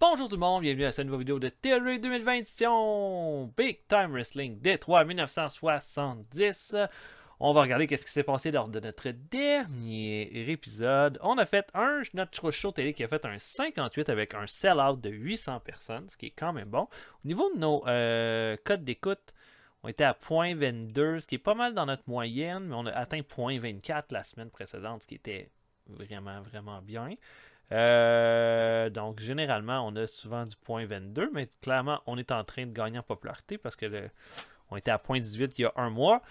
Bonjour tout le monde, bienvenue à cette nouvelle vidéo de TLR 2020 édition Big Time Wrestling Détroit 1970. On va regarder qu'est-ce qui s'est passé lors de notre dernier épisode. On a fait notre show télé qui a fait un 58 avec un sell-out de 800 personnes, ce qui est quand même bon. Au niveau de nos codes d'écoute, on était à 0.22, ce qui est pas mal dans notre moyenne, mais on a atteint 0.24 la semaine précédente, ce qui était vraiment bien. Donc, généralement, on a souvent du 0.22, mais clairement, on est en train de gagner en popularité parce que on était à 0.18 il y a un mois.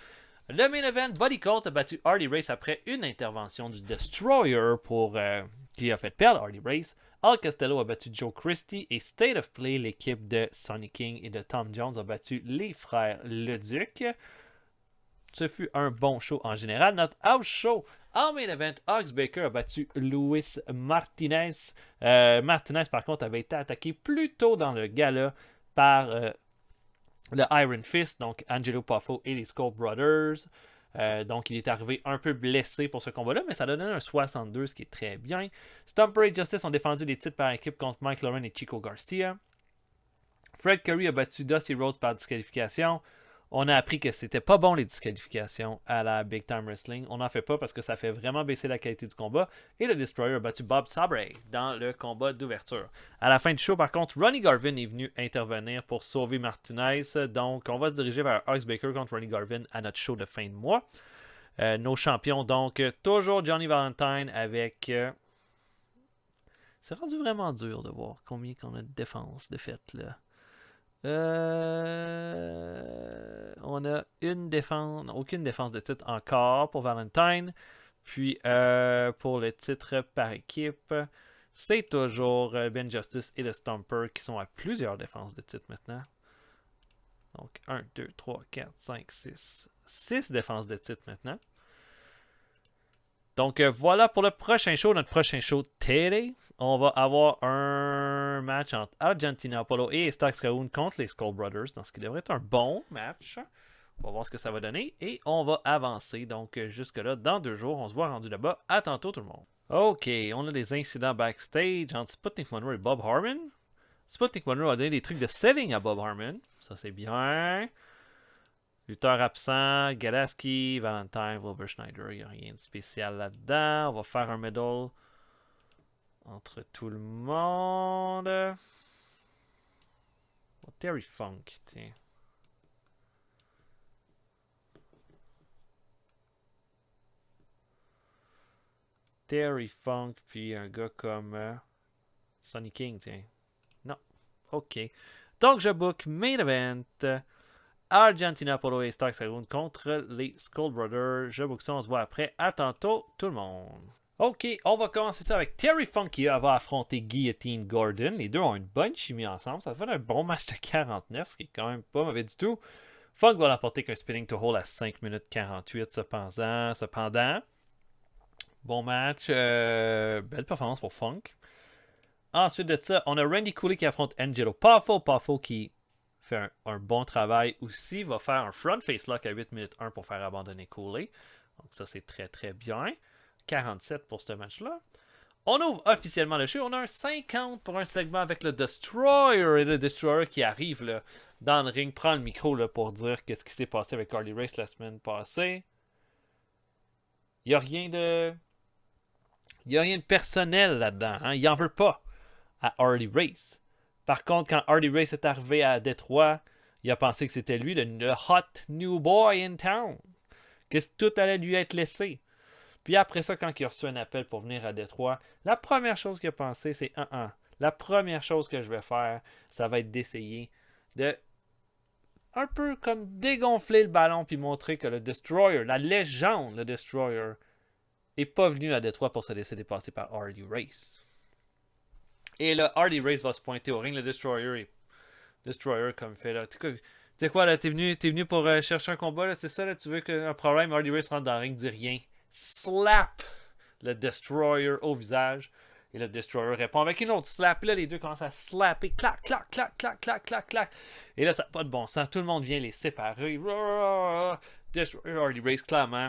Le main event, Buddy Colt a battu Hardy Race après une intervention du Destroyer qui a fait perdre Hardy Race. Al Costello a battu Joe Christie et State of Play, l'équipe de Sonny King et de Tom Jones, a battu les frères Leduc. Ce fut un bon show en général. Notre house show en main event, Ox Baker a battu Luis Martinez. Martinez, par contre, avait été attaqué plus tôt dans le gala par le Iron Fist, donc Angelo Poffo et les Skull Brothers. Donc, il est arrivé un peu blessé pour ce combat-là, mais ça a donné un 62, ce qui est très bien. Stumper et Justice ont défendu les titres par équipe contre Mike Lauren et Chico Garcia. Fred Curry a battu Dusty Rhodes par disqualification. On a appris que c'était pas bon les disqualifications à la Big Time Wrestling. On n'en fait pas parce que ça fait vraiment baisser la qualité du combat. Et le Destroyer a battu Bob Sabre dans le combat d'ouverture. À la fin du show, par contre, Ronnie Garvin est venu intervenir pour sauver Martinez. Donc, on va se diriger vers Ox Baker contre Ronnie Garvin à notre show de fin de mois. Nos champions, donc, toujours Johnny Valentine avec... C'est rendu vraiment dur de voir combien qu'on a de défense de fait là. On a aucune défense de titre encore pour Valentine. Puis pour le titre par équipe, c'est toujours Ben Justice et le Stumper qui sont à plusieurs défenses de titre maintenant. Donc 1, 2, 3, 4, 5, 6. 6 défenses de titre maintenant. Donc voilà pour le prochain show, notre prochain show télé. On va avoir un match entre Argentina Apollo et Stax Raoun contre les Skull Brothers, dans ce qui devrait être un bon match. On va voir ce que ça va donner et on va avancer. Donc jusque-là, dans 2 jours, on se voit rendu là-bas. À tantôt tout le monde. Ok, on a des incidents backstage entre Sputnik Monroe et Bob Harmon. Sputnik Monroe a donné des trucs de selling à Bob Harmon. Ça c'est bien. Lutteur absent, Gadaski, Valentine, Wilbur Schneider, il n'y a rien de spécial là-dedans. On va faire un middle entre tout le monde. Oh, Terry Funk, tiens. Terry Funk, puis un gars comme Sonny King, tiens. Non, ok. Donc je book main event. Argentina Apollo et Stark Sagoon contre les Skull Brothers. Je book ça, on se voit après. À tantôt, tout le monde. Ok, on va commencer ça avec Terry Funk qui va affronter Guillotine Gordon. Les deux ont une bonne chimie ensemble. Ça fait un bon match de 49, ce qui est quand même pas mauvais du tout. Funk va l'emporter qu'un spinning to hold à 5 minutes 48 cependant. Bon match. Belle performance pour Funk. Ensuite de ça, on a Randy Cooley qui affronte Angelo Poffo. Poffo qui fait un bon travail aussi. Va faire un front face lock à 8 minutes 1 pour faire abandonner Cooley. Donc ça, c'est très bien. 47 pour ce match-là. On ouvre officiellement le show. On a un 50 pour un segment avec le Destroyer. Et le Destroyer qui arrive là, dans le ring, prend le micro là, pour dire qu'est-ce qui s'est passé avec Hardy Race la semaine passée. Il n'y a rien de... Il n'y a rien de personnel là-dedans. Hein? Il n'en veut pas à Hardy Race. Par contre, quand Hardy Race est arrivé à Détroit, il a pensé que c'était lui, le hot new boy in town. Que tout allait lui être laissé. Puis après ça, quand il a reçu un appel pour venir à Détroit, la première chose qu'il a pensé, c'est la première chose que je vais faire, ça va être d'essayer de un peu comme dégonfler le ballon puis montrer que le Destroyer, la légende, le Destroyer, est pas venu à Détroit pour se laisser dépasser par Hardy Race. Et là, Hardy Race va se pointer au ring. Le Destroyer comme fait là. Tu sais quoi là, t'es venu pour chercher un combat là, c'est ça là, tu veux qu'un problème, Hardy Race rentre dans le ring, dit rien. Slap le Destroyer au visage. Et le Destroyer répond avec une autre slap. Et là, les deux commencent à slapper. Clac, clac, clac, clac, clac, clac, clac. Et là, ça n'a pas de bon sens. Tout le monde vient les séparer. Destroyer, Hardy Race, clairement.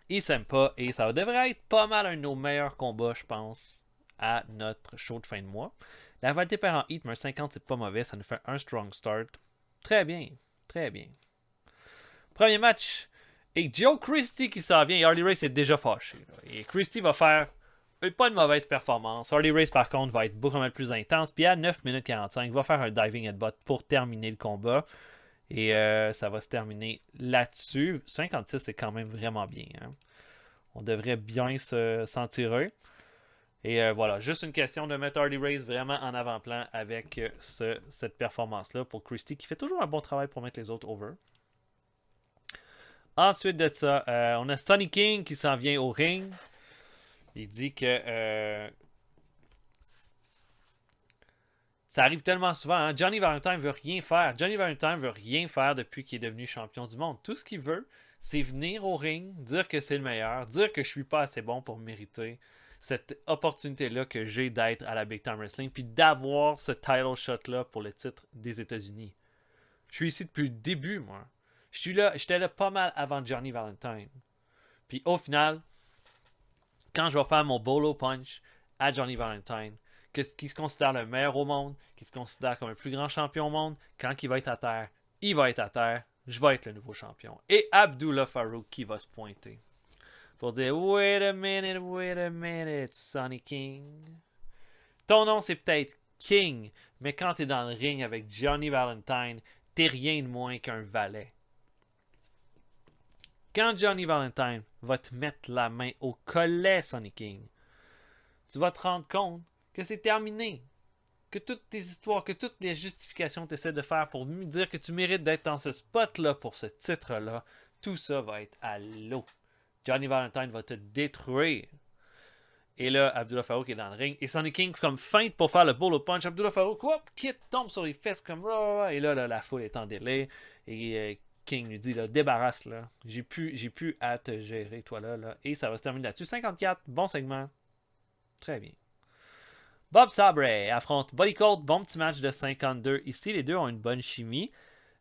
Ils s'aiment pas. Et ça devrait être pas mal un de nos meilleurs combats, je pense, à notre show de fin de mois. La rivalité perd en heat, mais un 50, c'est pas mauvais. Ça nous fait un strong start. Très bien. Très bien. Premier match. Et Joe Christie qui s'en vient. Et Harley Race est déjà fâché. Et Christie va faire pas une mauvaise performance. Harley Race, par contre, va être beaucoup plus intense. Puis à 9 minutes 45, va faire un diving headbutt pour terminer le combat. Et ça va se terminer là-dessus. 56, c'est quand même vraiment bien. Hein? On devrait bien s'en tirer. Et voilà, juste une question de mettre Harley Race vraiment en avant-plan avec cette performance-là pour Christie, qui fait toujours un bon travail pour mettre les autres over. Ensuite de ça, on a Sonny King qui s'en vient au ring. Il dit que ça arrive tellement souvent. Hein? Johnny Valentine veut rien faire. Johnny Valentine veut rien faire depuis qu'il est devenu champion du monde. Tout ce qu'il veut, c'est venir au ring, dire que c'est le meilleur, dire que je suis pas assez bon pour mériter cette opportunité-là que j'ai d'être à la Big Time Wrestling, puis d'avoir ce title shot-là pour le titre des États-Unis. Je suis ici depuis le début, moi. J'étais là pas mal avant Johnny Valentine. Puis au final, quand je vais faire mon bolo punch à Johnny Valentine, qui se considère le meilleur au monde, qui se considère comme le plus grand champion au monde, quand il va être à terre, il va être à terre, je vais être le nouveau champion. Et Abdullah Farouk qui va se pointer pour dire wait a minute, Sonny King. Ton nom c'est peut-être King, mais quand t'es dans le ring avec Johnny Valentine, t'es rien de moins qu'un valet. Quand Johnny Valentine va te mettre la main au collet, Sonny King, tu vas te rendre compte que c'est terminé. Que toutes tes histoires, que toutes les justifications que tu essaies de faire pour me dire que tu mérites d'être dans ce spot-là pour ce titre-là, tout ça va être à l'eau. Johnny Valentine va te détruire. Et là, Abdullah Farouk est dans le ring. Et Sonny King, comme feinte pour faire le bolo punch, Abdullah Farouk, tombe sur les fesses comme... Et là, la foule est en délai. Et King lui dit, là, débarrasse, là. J'ai plus à te gérer, toi, là. Et ça va se terminer là-dessus. 54, bon segment. Très bien. Bob Sabre affronte Buddy Colt. Bon petit match de 52. Ici, les deux ont une bonne chimie.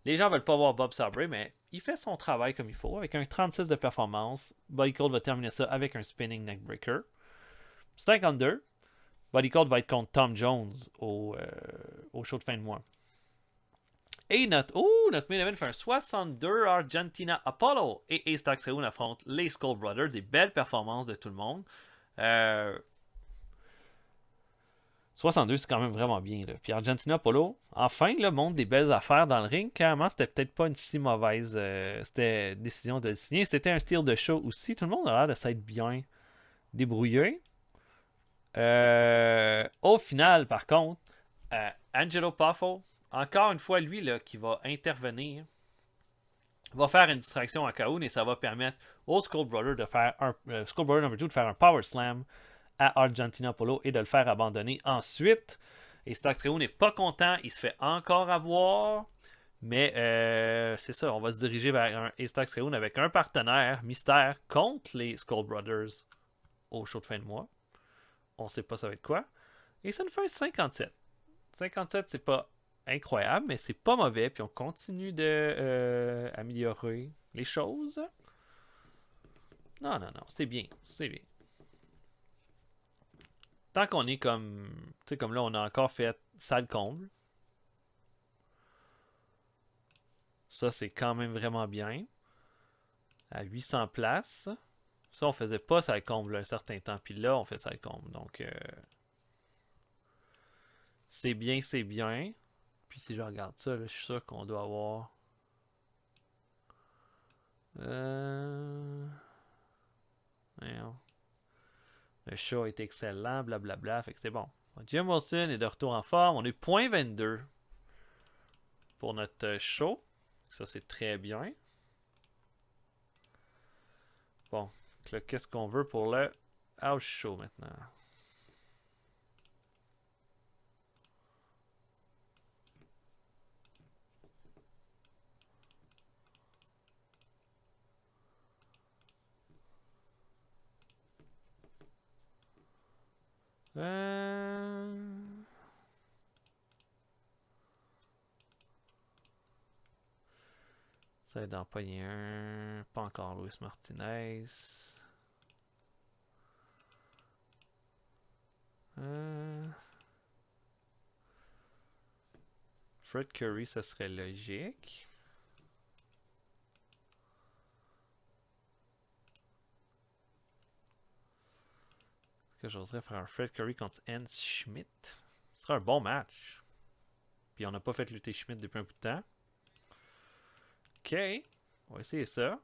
Les gens veulent pas voir Bob Sabre, mais il fait son travail comme il faut. Avec un 36 de performance, Buddy Colt va terminer ça avec un spinning neckbreaker. 52. Buddy Colt va être contre Tom Jones au show de fin de mois. Et notre main event fait un 62. Argentina Apollo et Ace Taxeon affrontent les Skull Brothers. Des belles performances de tout le monde. 62, c'est quand même vraiment bien. Là. Puis Argentina Apollo, enfin, là, montre des belles affaires dans le ring. Clairement, c'était peut-être pas une si mauvaise décision de le signer. C'était un style de show aussi. Tout le monde a l'air de s'être bien débrouillé. Au final, par contre, Angelo Poffo, encore une fois, lui, là, qui va intervenir, va faire une distraction à Kaoun et ça va permettre au Skull Brother de faire Skull Brother number 2 de faire un Power Slam à Argentina Apollo et de le faire abandonner ensuite. Et Stax Reo n'est pas content, il se fait encore avoir. Mais c'est ça, on va se diriger vers un Stax Reo avec un partenaire mystère contre les Skull Brothers au show de fin de mois. On sait pas ça va être quoi. Et ça nous fait un 57. 57, c'est pas incroyable, mais c'est pas mauvais. Puis on continue de améliorer les choses. Non, c'est bien. C'est bien. Tant qu'on est comme... Tu sais, comme là, on a encore fait salle comble. Ça, c'est quand même vraiment bien. À 800 places. Ça, on faisait pas salle comble un certain temps. Puis là, on fait salle comble. Donc, c'est bien, c'est bien. Puis si je regarde ça, là, je suis sûr qu'on doit avoir... Le show est excellent, blablabla. Fait que c'est bon. Jim Wilson est de retour en forme. On est .22 pour notre show. Ça, c'est très bien. Bon. Là, qu'est-ce qu'on veut pour le house show maintenant? Ça va d'en pogner un. Pas encore Luis Martinez. Fred Curry, ça serait logique. Est-ce que j'oserais faire un Fred Curry contre Hans Schmidt? Ce serait un bon match. Puis on n'a pas fait lutter Schmidt depuis un bout de temps. Ok, on va essayer ça.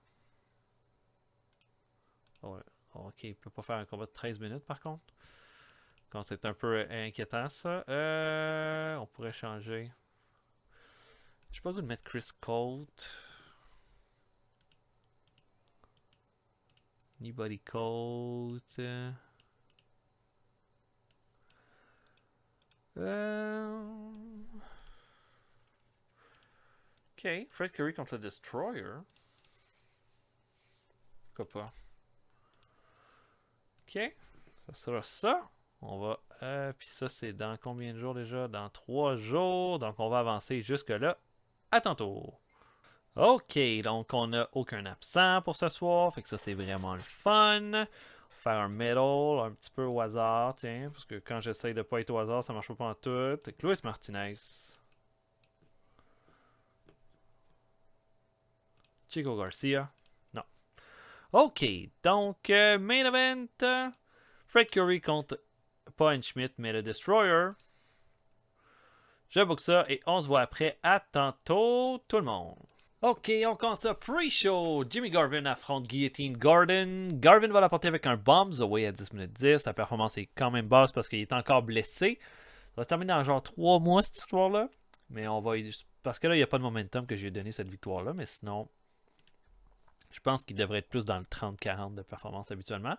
Ouais. Ok, il peut pas faire un combat de 13 minutes par contre. Quand c'est un peu inquiétant ça. On pourrait changer. J'ai pas le goût de mettre Chris Colt. Anybody Colt. Ok, Fred Curry contre le Destroyer. Pourquoi pas? Ok, ça sera ça. On va. Puis ça, c'est dans combien de jours déjà? Dans 3 jours. Donc, on va avancer jusque-là. À tantôt. Ok, donc on n'a aucun absent pour ce soir. Fait que ça, c'est vraiment le fun. Faire un middle un petit peu au hasard, tiens. Parce que quand j'essaye de pas être au hasard, ça marche pas en tout. Luis Martinez. Chico Garcia. Non. Ok, donc main event. Fred Curry contre pas un Schmidt, mais le Destroyer. Je book ça et on se voit après. À tantôt, tout le monde. Ok, on commence ça. Pre-show. Jimmy Garvin affronte Guillotine Garden. Garvin va l'apporter avec un Bombs Away à 10 minutes 10. Sa performance est quand même basse parce qu'il est encore blessé. Ça va se terminer dans genre 3 mois cette histoire-là. Mais on va. Parce que là, il n'y a pas de momentum que j'ai donné cette victoire-là. Mais sinon, je pense qu'il devrait être plus dans le 30-40 de performance habituellement.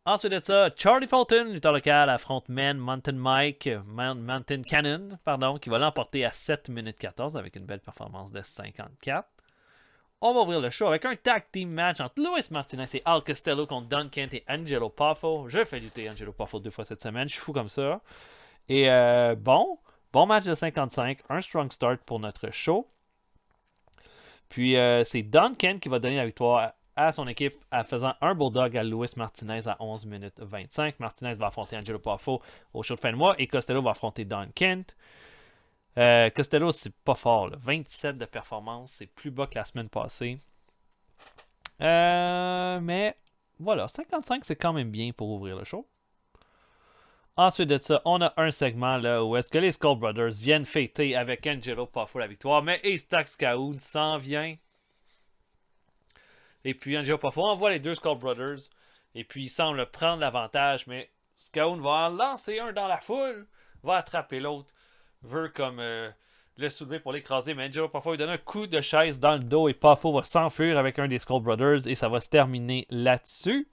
Ensuite de ça, Charlie Fulton, lutteur local, affronte Mountain Cannon, pardon, qui va l'emporter à 7 minutes 14 avec une belle performance de 54. On va ouvrir le show avec un tag team match entre Luis Martinez et Al Costello contre Don Kent et Angelo Poffo. Je fais lutter Angelo Poffo 2 fois cette semaine, je suis fou comme ça. Et bon match de 55, un strong start pour notre show. Puis c'est Don Kent qui va donner la victoire à son équipe en faisant un bulldog à Luis Martinez à 11 minutes 25. Martinez va affronter Angelo Poffo au show de fin de mois et Costello va affronter Don Kent. Costello, c'est pas fort. Là. 27 de performance, c'est plus bas que la semaine passée. Mais voilà, 55 c'est quand même bien pour ouvrir le show. Ensuite de ça, on a un segment là où est-ce que les Skull Brothers viennent fêter avec Angelo Poffo la victoire, mais Ace Tax Kaoud s'en vient. Et puis Angelo Poffo envoie les deux Skull Brothers. Et puis il semble prendre l'avantage, mais Skaoun va en lancer un dans la foule, va attraper l'autre, veut comme le soulever pour l'écraser, mais Angelo Poffo lui donne un coup de chaise dans le dos et Poffo va s'enfuir avec un des Skull Brothers et ça va se terminer là-dessus.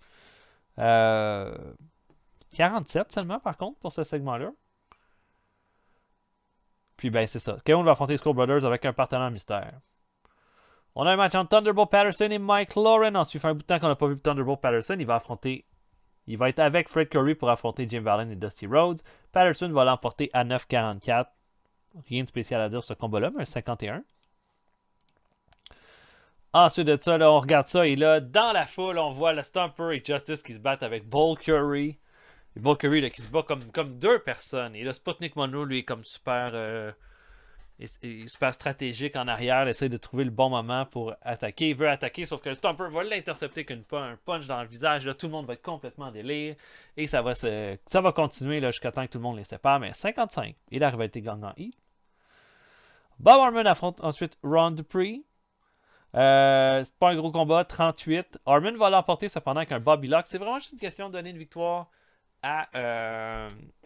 47 seulement par contre pour ce segment-là. Puis ben c'est ça. Skaoun va affronter les Skull Brothers avec un partenaire mystère. On a un match entre Thunderbolt Patterson et Mike Lauren. Ensuite, fait un bout de temps qu'on n'a pas vu Thunderbolt Patterson. Il va être avec Fred Curry pour affronter Jim Vallon et Dusty Rhodes. Patterson va l'emporter à 9,44. Rien de spécial à dire sur ce combat-là, mais un 51. Ensuite de ça, là, on regarde ça. Et là, dans la foule, on voit le Stumper et Justice qui se battent avec Bull Curry. Et Bull Curry là, qui se bat comme deux personnes. Et là, Sputnik Monroe, lui, est comme super stratégique en arrière. Il essaie de trouver le bon moment pour attaquer. Il veut attaquer, sauf que le Stumper va l'intercepter avec un punch dans le visage. Là, tout le monde va être complètement en délire. Et ça va continuer là, jusqu'à temps que tout le monde les sépare. Mais 55. Et la rivalité gagne en I. Bob Harmon affronte ensuite Ron Dupree. C'est pas un gros combat, 38. Harmon va l'emporter cependant avec un Bobby Lock. C'est vraiment juste une question de donner une victoire à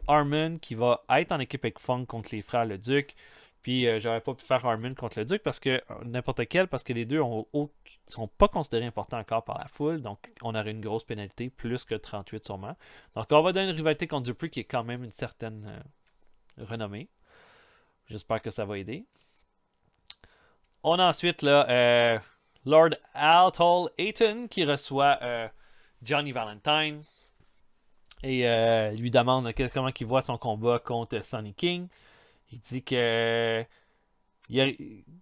Harmon qui va être en équipe avec Funk contre les frères Le Duc. Puis j'aurais pas pu faire Harmon contre le Duc parce que n'importe quel, parce que les deux sont pas considérés importants encore par la foule. Donc on aurait une grosse pénalité, plus que 38 sûrement. Donc on va donner une rivalité contre Dupree qui est quand même une certaine renommée. J'espère que ça va aider. On a ensuite là, Lord Altol Ayton qui reçoit Johnny Valentine et lui demande comment il voit son combat contre Sonny King. Il dit que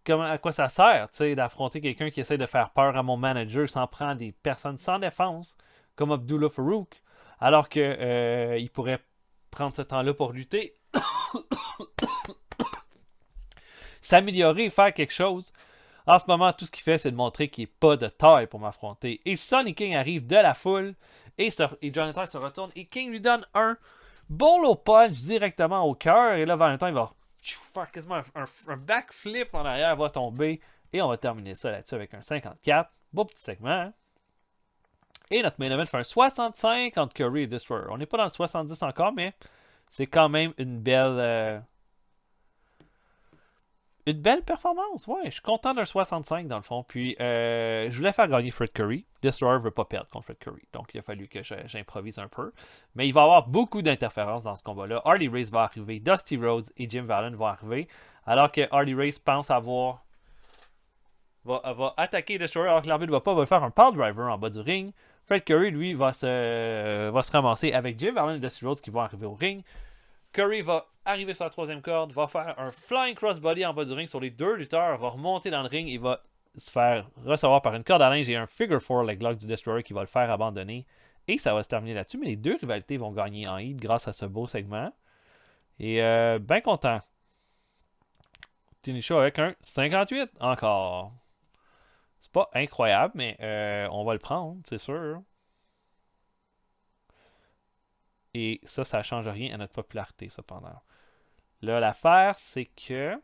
à quoi ça sert d'affronter quelqu'un qui essaie de faire peur à mon manager sans prendre des personnes sans défense comme Abdullah Farouk, alors que il pourrait prendre ce temps-là pour lutter s'améliorer, faire quelque chose. En ce moment, tout ce qu'il fait, c'est de montrer qu'il n'est pas de taille pour m'affronter. Et Sonny King arrive de la foule. Et Jonathan se retourne. Et King lui donne un bolo punch directement au cœur. Et là, Valentin va faire quasiment un backflip en arrière, va tomber. Et on va terminer ça là-dessus avec un 54. Beau petit segment. Hein? Et notre main event fait un 65 entre Curry et Destroyer. On n'est pas dans le 70 encore, mais c'est quand même une belle performance. Ouais, je suis content d'un 65 dans le fond. Puis, je voulais faire gagner Fred Curry. Destroyer ne veut pas perdre contre Fred Curry. Donc, il a fallu que j'improvise un peu. Mais il va y avoir beaucoup d'interférences dans ce combat-là. Harley Race va arriver. Dusty Rhodes et Jim Valiant vont arriver. Alors que Harley Race pense avoir... va attaquer Destroyer alors que l'arbitre ne va pas. Va faire un power driver en bas du ring. Fred Curry, lui, va se ramasser avec Jim Valiant et Dusty Rhodes qui vont arriver au ring. Curry va arriver sur la troisième corde, va faire un flying crossbody en bas du ring sur les deux lutteurs, va remonter dans le ring et va se faire recevoir par une corde à linge et un figure 4 leg lock du Destroyer qui va le faire abandonner. Et ça va se terminer là-dessus, mais les deux rivalités vont gagner en heat grâce à ce beau segment. Et bien content. Finish show avec un 58 encore. C'est pas incroyable, mais on va le prendre, c'est sûr. Et ça ne change rien à notre popularité, cependant. Là, l'affaire, c'est que...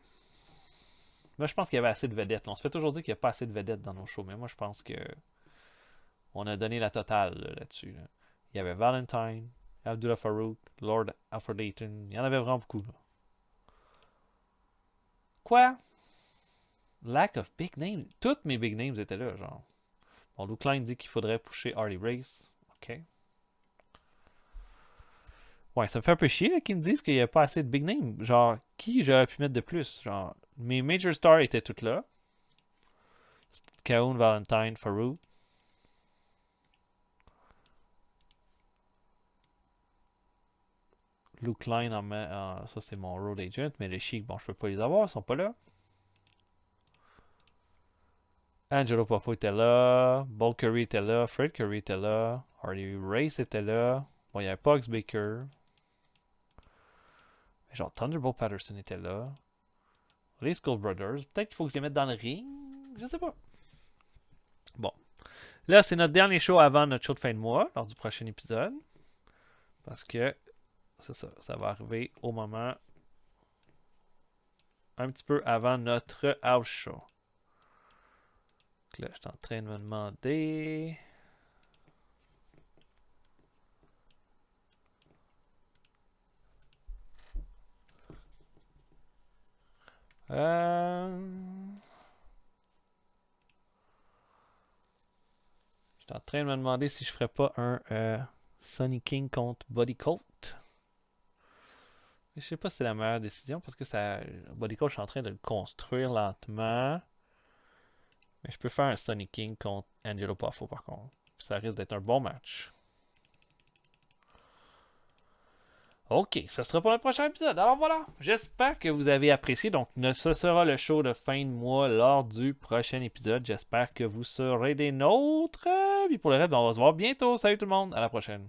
Moi, je pense qu'il y avait assez de vedettes. On se fait toujours dire qu'il n'y a pas assez de vedettes dans nos shows, mais moi, je pense que on a donné la totale là-dessus. Là. Il y avait Valentine, Abdullah Farouk, Lord Alfred Layton. Il y en avait vraiment beaucoup. Là. Quoi? Lack of big names. Toutes mes big names étaient là, genre. Bon, Luke Klein dit qu'il faudrait pusher Harley Race. OK. Ouais, ça me fait un peu chier qu'ils me disent qu'il n'y a pas assez de big names. Genre, qui j'aurais pu mettre de plus? Genre, mes major stars étaient toutes là. Kaoun, Valentine, Farouk. Luke Klein, ça c'est mon road agent. Mais les Chic, bon, je peux pas les avoir, ils sont pas là. Angelo Poffo était là. Bull Curry était là. Fred Curry était là. Harley Race était là. Bon, il y avait Pugs Baker. Genre, Thunderbolt Patterson était là. Les Skull Brothers. Peut-être qu'il faut que je les mette dans le ring. Je sais pas. Bon. Là, c'est notre dernier show avant notre show de fin de mois, lors du prochain épisode. Parce que, c'est ça, ça va arriver au moment un petit peu avant notre house show. Donc là, je suis en train de me demander... J'étais en train de me demander si je ferais pas un Sonny King contre Buddy Colt. Je sais pas si c'est la meilleure décision parce que Buddy Colt, je suis en train de le construire lentement. Mais je peux faire un Sonny King contre Angelo Poffo par contre. Ça risque d'être un bon match. Ok, ça sera pour le prochain épisode. Alors voilà, j'espère que vous avez apprécié. Donc, ce sera le show de fin de mois lors du prochain épisode. J'espère que vous serez des nôtres. Puis pour le reste, on va se voir bientôt. Salut tout le monde, à la prochaine.